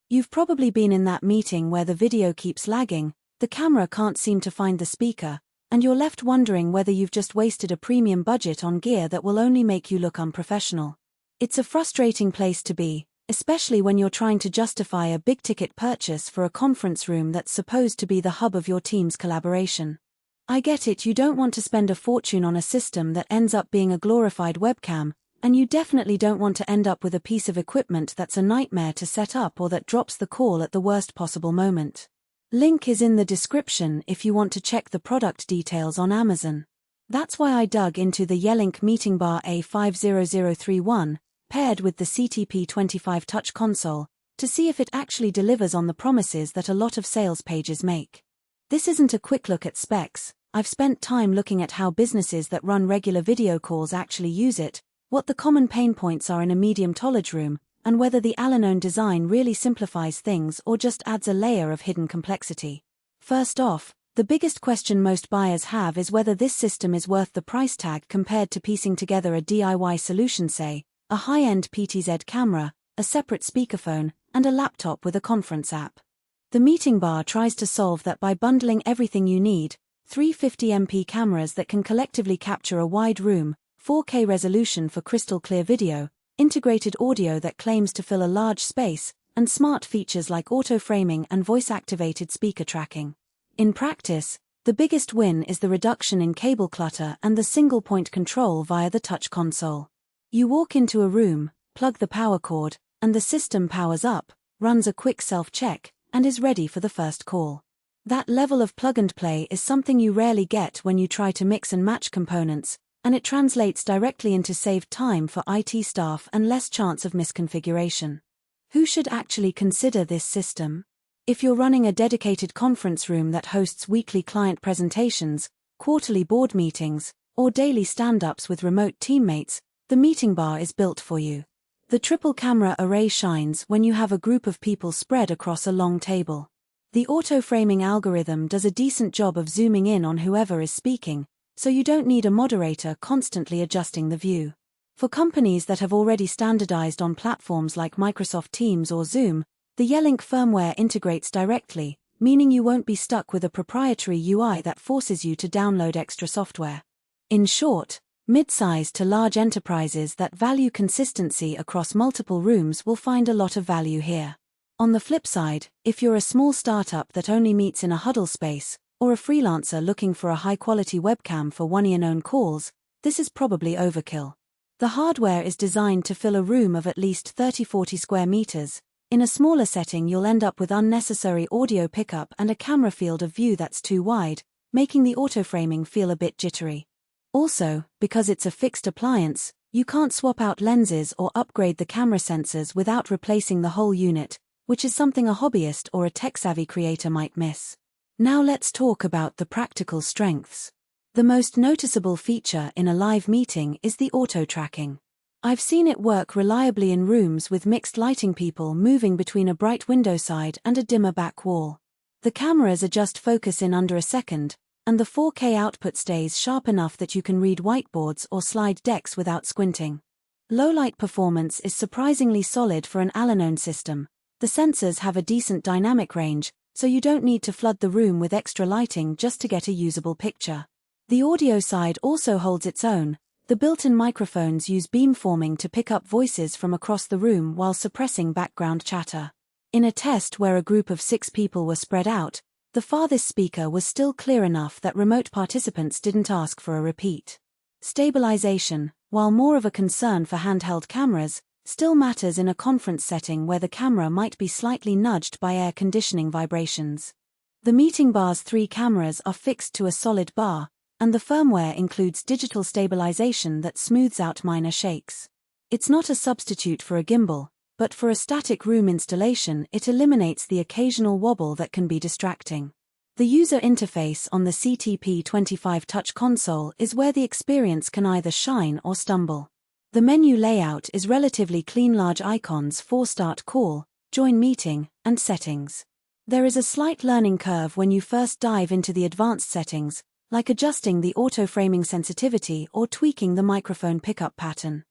You've probably been in that meeting where the video keeps lagging, the camera can't seem to find the speaker, and you're left wondering whether you've just wasted a premium budget on gear that will only make you look unprofessional. It's a frustrating place to be, especially when you're trying to justify a big-ticket purchase for a conference room that's supposed to be the hub of your team's collaboration. I get it, you don't want to spend a fortune on a system that ends up being a glorified webcam, and you definitely don't want to end up with a piece of equipment that's a nightmare to set up or that drops the call at the worst possible moment. Link is in the description if you want to check the product details on Amazon. That's why I dug into the Yealink MeetingBar A50 paired with the CTP25 Touch Console, to see if it actually delivers on the promises that a lot of sales pages make. This isn't a quick look at specs. I've spent time looking at how businesses that run regular video calls actually use it, what the common pain points are in a medium tonnage room, and whether the all-in-one design really simplifies things or just adds a layer of hidden complexity. First off, the biggest question most buyers have is whether this system is worth the price tag compared to piecing together a DIY solution, say, a high-end PTZ camera, a separate speakerphone, and a laptop with a conference app. The MeetingBar tries to solve that by bundling everything you need: 350MP cameras that can collectively capture a wide room, 4K resolution for crystal clear video, integrated audio that claims to fill a large space, and smart features like auto-framing and voice-activated speaker tracking. In practice, the biggest win is the reduction in cable clutter and the single-point control via the touch console. You walk into a room, plug the power cord, and the system powers up, runs a quick self-check, and is ready for the first call. That level of plug-and-play is something you rarely get when you try to mix and match components, and it translates directly into saved time for IT staff and less chance of misconfiguration. Who should actually consider this system? If you're running a dedicated conference room that hosts weekly client presentations, quarterly board meetings, or daily stand-ups with remote teammates, the MeetingBar is built for you. The triple camera array shines when you have a group of people spread across a long table. The auto-framing algorithm does a decent job of zooming in on whoever is speaking, so you don't need a moderator constantly adjusting the view. For companies that have already standardized on platforms like Microsoft Teams or Zoom, the Yealink firmware integrates directly, meaning you won't be stuck with a proprietary UI that forces you to download extra software. In short, mid-size to large enterprises that value consistency across multiple rooms will find a lot of value here. On the flip side, if you're a small startup that only meets in a huddle space, or a freelancer looking for a high-quality webcam for one-on-one calls, this is probably overkill. The hardware is designed to fill a room of at least 30-40 square meters. In a smaller setting, you'll end up with unnecessary audio pickup and a camera field of view that's too wide, making the auto-framing feel a bit jittery. Also, because it's a fixed appliance, you can't swap out lenses or upgrade the camera sensors without replacing the whole unit, which is something a hobbyist or a tech-savvy creator might miss. Now let's talk about the practical strengths. The most noticeable feature in a live meeting is the auto-tracking. I've seen it work reliably in rooms with mixed lighting, people moving between a bright window side and a dimmer back wall. The cameras adjust focus in under a second, and the 4K output stays sharp enough that you can read whiteboards or slide decks without squinting. Low-light performance is surprisingly solid for an all-in-one system. The sensors have a decent dynamic range, so you don't need to flood the room with extra lighting just to get a usable picture. The audio side also holds its own. The built-in microphones use beamforming to pick up voices from across the room while suppressing background chatter. In a test where a group of 6 people were spread out, the farthest speaker was still clear enough that remote participants didn't ask for a repeat. Stabilization, while more of a concern for handheld cameras, still matters in a conference setting where the camera might be slightly nudged by air conditioning vibrations. The MeetingBar's 3 cameras are fixed to a solid bar, and the firmware includes digital stabilization that smooths out minor shakes. It's not a substitute for a gimbal, but for a static room installation it eliminates the occasional wobble that can be distracting. The user interface on the CTP25 Touch Console is where the experience can either shine or stumble. The menu layout is relatively clean: large icons for Start Call, Join Meeting, and Settings. There is a slight learning curve when you first dive into the advanced settings, like adjusting the auto-framing sensitivity or tweaking the microphone pickup pattern.